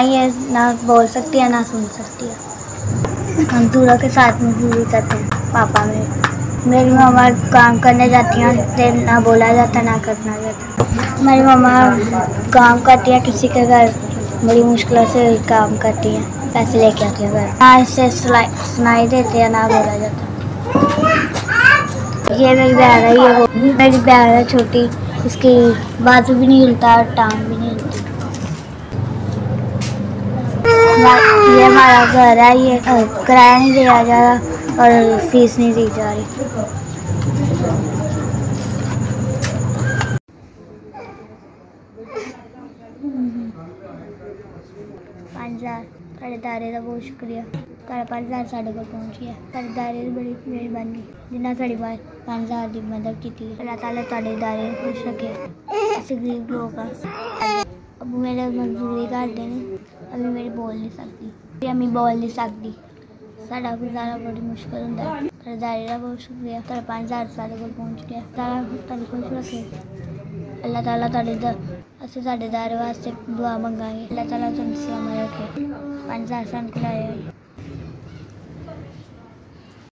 ये ना बोल सकती है ना सुन सकती है। हम दूल्हा के साथ मजदूरी करते हैं। पापा मेरी मम्मा काम करने जाती हैं, से ना बोला जाता ना करना जाता। मेरी मम्मा काम करती है किसी के घर, बड़ी मुश्किल से काम करती है, पैसे लेके आती है घर, ना इससे सुनाई देते हैं ना बोला जाता। ये मेरी बहन है, ये वो मेरी बहन है छोटी, इसकी बाजू भी नहीं हिलता और टांग भी नहीं हिलती। ये हमारा घर है, ये किराया नहीं दिया जा रहा और फीस नहीं दी जा रही। 5000 दारे का बहुत शुक्रिया। 5000 साढ़े को पहुँच गया। दारे की बड़ी मेहरबानी जिन्हें साड़ी 5000 की मदद की। अल्लाह ताला साढ़े दारे खुश रखे। ऐसे गरीब लोग का अब मेरे मजदूरी करते हैं, अभी मेरी बोल नहीं सकती, अम्मी बोल नहीं सकती, साढ़ा गुजारा बड़ी मुश्किल होता है। तेरे दारे का बहुत शुक्रिया। 5000 साढ़े को पहुँच गया। ताला ताली खुश रखे। अल्लाह ताला असं साढ़े दारे वास्ते दुआ मंगाएंगे। अल्लाह ताला तुम सलामत रखे। 5000 सन खिलाए।